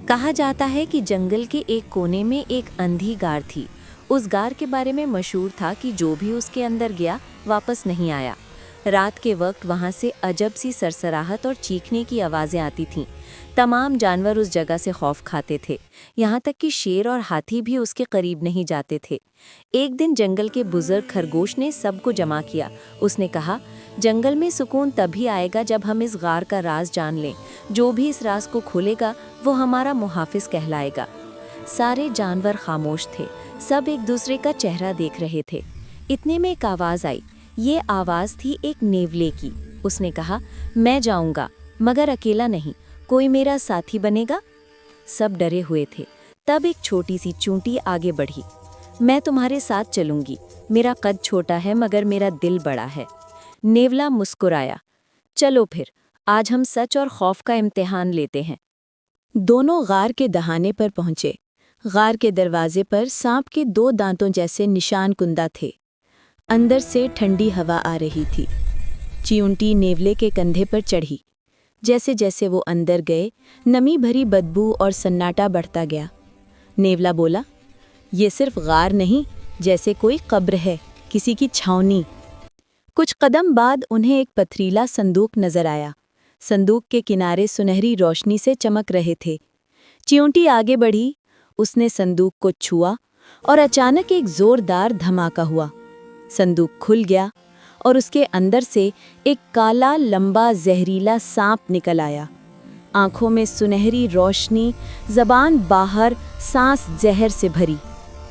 कहा जाता है कि जंगल के एक कोने में एक अंधी गार थी। उस गार के बारे में मशहूर था कि जो भी उसके अंदर गया वापस नहीं आया। रात के वक्त वहाँ से अजब सी सरसराहट और चीखने की आवाज़ें आती थीं। तमाम जानवर उस जगह से खौफ खाते थे, यहाँ तक कि शेर और हाथी भी उसके करीब नहीं जाते थे। एक दिन जंगल के बुजुर्ग खरगोश ने सबको जमा किया। उसने कहा, जंगल में सुकून तभी आएगा जब हम इस गार का राज जान लें। जो भी इस राज को खोलेगा वो हमारा मुहाफिज कहलाएगा। सारे जानवर खामोश थे, सब एक दूसरे का चेहरा देख रहे थे। इतने में एक आवाज़ आई। ये आवाज़ थी एक नेवले की। उसने कहा, मैं जाऊंगा, मगर अकेला नहीं, कोई मेरा साथी बनेगा? सब डरे हुए थे। तब एक छोटी सी चूंटी आगे बढ़ी। मैं तुम्हारे साथ चलूंगी, मेरा कद छोटा है मगर मेरा दिल बड़ा है। नेवला मुस्कुराया। चलो फिर, आज हम सच और खौफ का इम्तिहान लेते हैं। दोनों गार के दहाने पर पहुंचे। गार के दरवाजे पर सांप के 2 दांतों जैसे निशान कुंदा थे। अंदर से ठंडी हवा आ रही थी। चियूंटी नेवले के कंधे पर चढ़ी। जैसे जैसे वो अंदर गए, नमी भरी बदबू और सन्नाटा बढ़ता गया। नेवला बोला, ये सिर्फ गार नहीं, जैसे कोई कब्र है, किसी की छावनी। कुछ कदम बाद उन्हें एक पथरीला संदूक नजर आया। संदूक के किनारे सुनहरी रोशनी से चमक रहे थे। चियूंटी आगे बढ़ी। उसने संदूक को छुआ और अचानक एक जोरदार धमाका हुआ। संदूक खुल गया और उसके अंदर से एक काला लंबा जहरीला सांप निकल आया। आंखों में सुनहरी रोशनी, जबान बाहर, सांस जहर से भरी।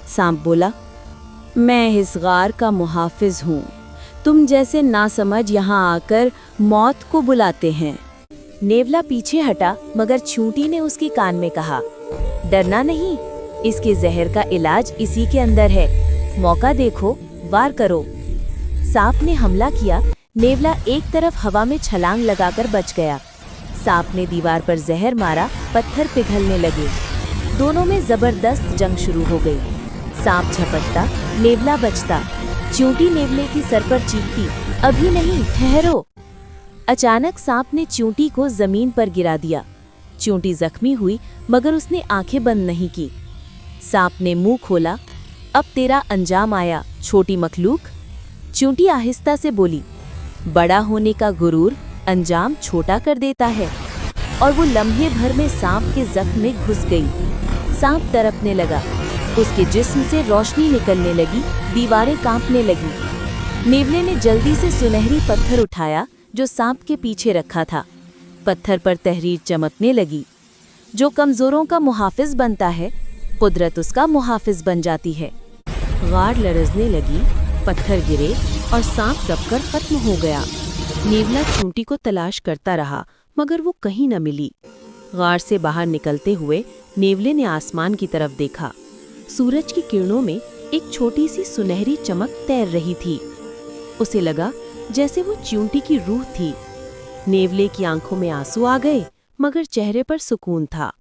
सांप बोला, मैं इस गार का मुहाफिज हूँ। तुम जैसे नासमझ यहाँ आकर मौत को बुलाते हैं। नेवला पीछे हटा, मगर चींटी ने उसके कान में कहा, डरना नहीं, इसके जहर का इलाज इसी के अंदर है। मौका देखो, वार करो। सांप ने हमला किया। नेवला एक तरफ हवा में छलांग लगाकर बच गया। सांप ने दीवार पर जहर मारा, पत्थर पिघलने लगे। दोनों में जबरदस्त जंग शुरू हो गई। सांप झपटता, नेवला बचता। चींटी नेवले की सर पर चीखती, अभी नहीं, ठहरो। अचानक सांप ने चींटी को जमीन पर गिरा दिया। चींटी जख्मी हुई, मगर उसने आंखें बंद नहीं की। सांप ने मुंह खोला, अब तेरा अंजाम आया, छोटी मखलूक। चींटी आहिस्ता से बोली, बड़ा होने का गुरूर अंजाम छोटा कर देता है। और वो लम्हे भर में सांप के जख्म में घुस गई। सांप तड़पने लगा, उसके जिस्म से रोशनी निकलने लगी, दीवारें कांपने लगी। नेवले ने जल्दी से सुनहरी पत्थर उठाया जो सांप के पीछे रखा था। पत्थर पर तहरीर चमकने लगी। जो कमजोरों का मुहाफिज बनता है, कुदरत उसका मुहाफिज बन जाती है। गार लरजने लगी, पत्थर गिरे और सांप दबकर खत्म हो गया। नेवला चींटी को तलाश करता रहा, मगर वो कहीं न मिली। गार से बाहर निकलते हुए नेवले ने आसमान की तरफ देखा। सूरज की किरणों में एक छोटी सी सुनहरी चमक तैर रही थी। उसे लगा जैसे वो चींटी की रूह थी। नेवले की आंखों में आंसू आ गए, मगर चेहरे पर सुकून था।